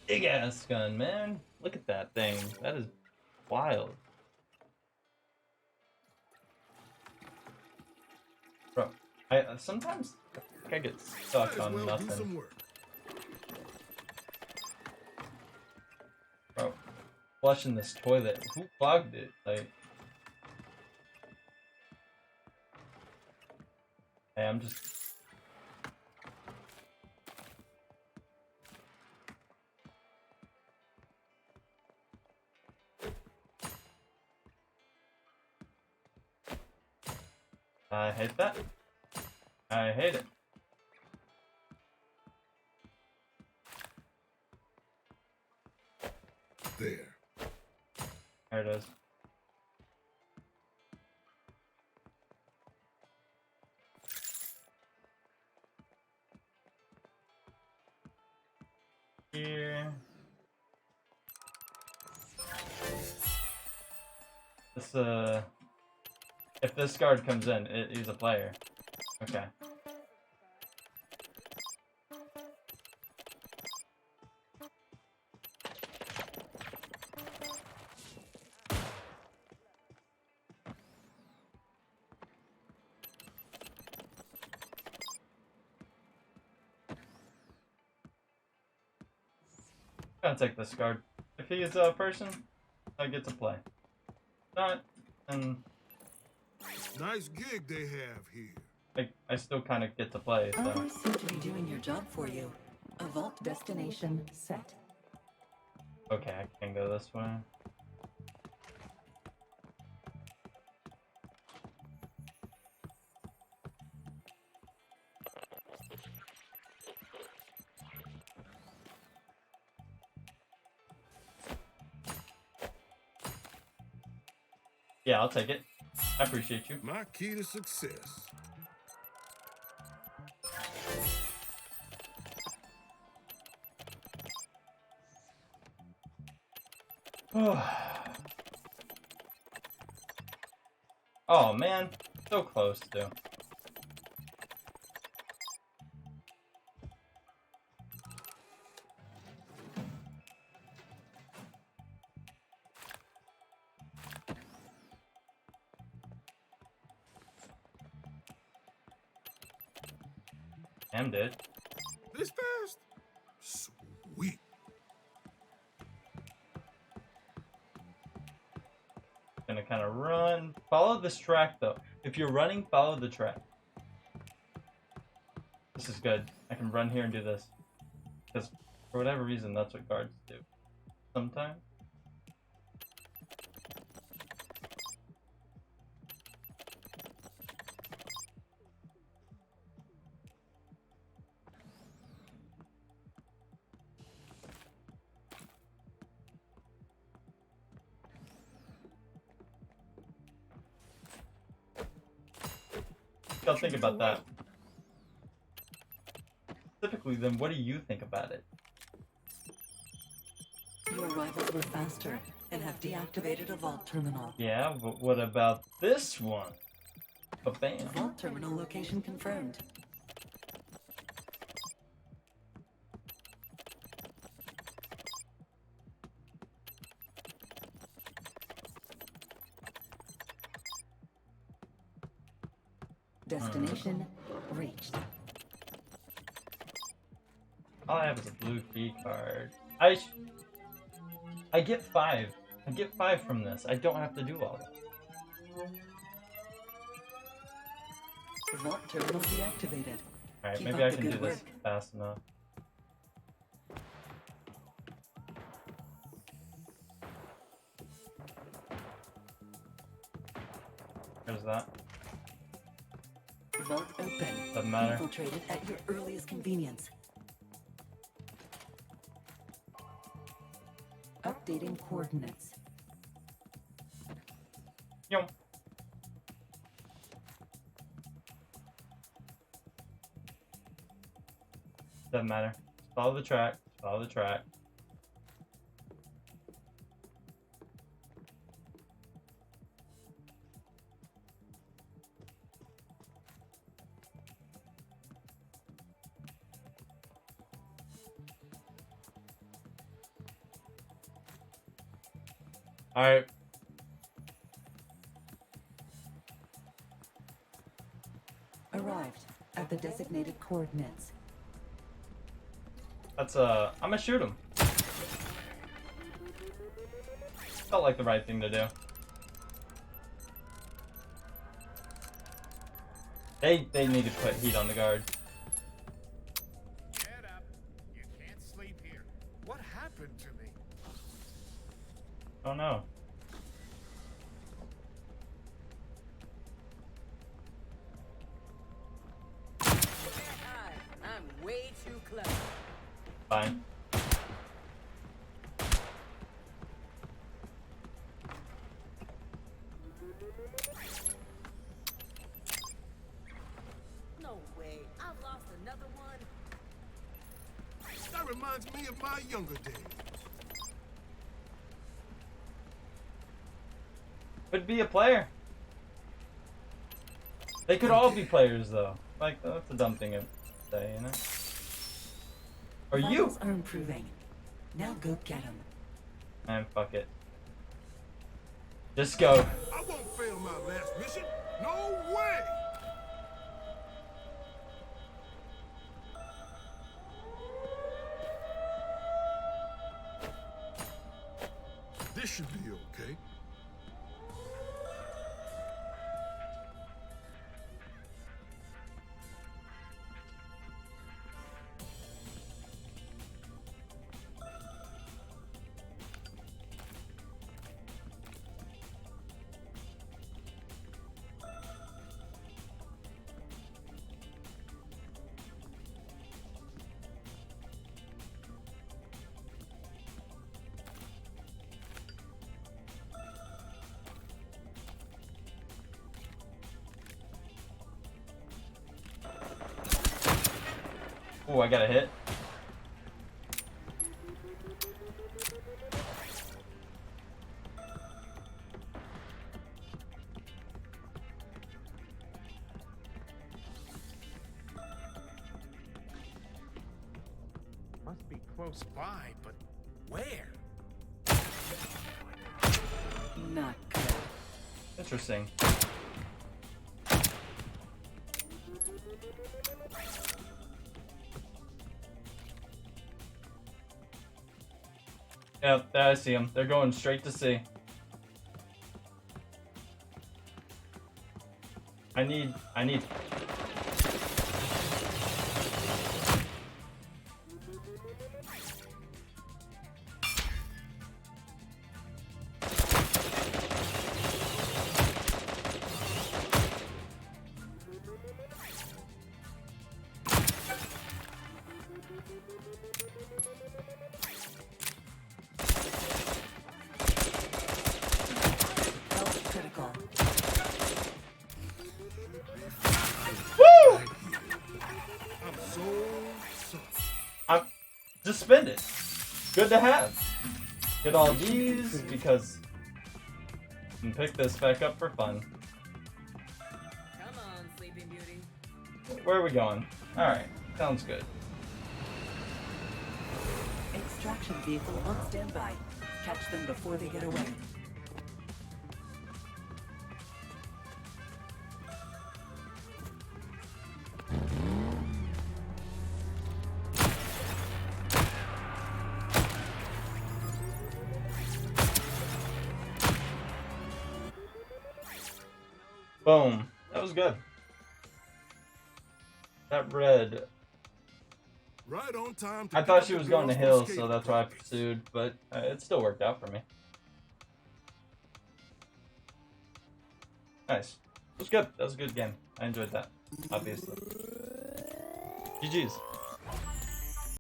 big ass gun, man. Look at that thing. That is wild. Bro, I sometimes I get stuck Might as on well do nothing. some work. Bro, flushing this toilet. Who clogged it? Like, hey, I'm just. I hate that. I hate it. There. There it is. Here. This if this guard comes in, he's a player. Okay. I'm gonna take this guard. If he's a person, I get to play. Not, and Nice gig they have here. I still kind of get to play. So Others seem to be doing your job for you. A vault destination set. okay, I can go this way. Yeah, I'll take it. I appreciate you. My key to success. Oh man, so close too. Damn, dude. This fast? Sweet. Gonna kind of run. Follow this track though. If you're running, follow the track. This is good. I can run here and do this. Because for whatever reason, that's what guards do. Sometimes. I'll think about that. Specifically, then, what do you think about it? Your rivals were faster and have deactivated a vault terminal. Yeah, but what about this one? Bam. Vault terminal location confirmed. Destination reached. All I have is a blue key card. I get 5. I get 5 from this. I don't have to do all that. Vault terminal deactivated. Alright, Keep maybe up I the can do good this work. fast enough. There's that. Vault open. Doesn't matter. Infiltrated at your earliest convenience. Updating coordinates. Yo. Doesn't matter. Follow the track. Follow the track. Alright. Arrived at the designated coordinates. That's I'm gonna shoot him. Felt like the right thing to do. They need to put heat on the guard. Get up. You can't sleep here. What happened to me? Oh no. I'm way too close. Fine. No way. I've lost another one. That reminds me of my younger days. Could be a player. They could all be players though. Like that's a dumb thing to say, you know? Or you? Vitals are improving. Now go get them. Man, fuck it. Just go. I won't fail my last mission. No way! This should be okay. Oh, I got a hit. Must be close by, but where? Not good. Interesting. Yep, there I see them. They're going straight to C. I need. Health critical. Woo! I'm so sorry. I'm just spend it. Good to have. Get all these because I can pick this back up for fun. Come on, Sleeping Beauty. Where are we going? Alright, sounds good. Extraction vehicle on standby. Catch them before they get away. Boom. That was good. That red. Right on time. To I pick thought up she the was going to girls hill, from so skating that's why I practice. pursued, but it still worked out for me. Nice. It was good. That was a good game. I enjoyed that, obviously. GG's.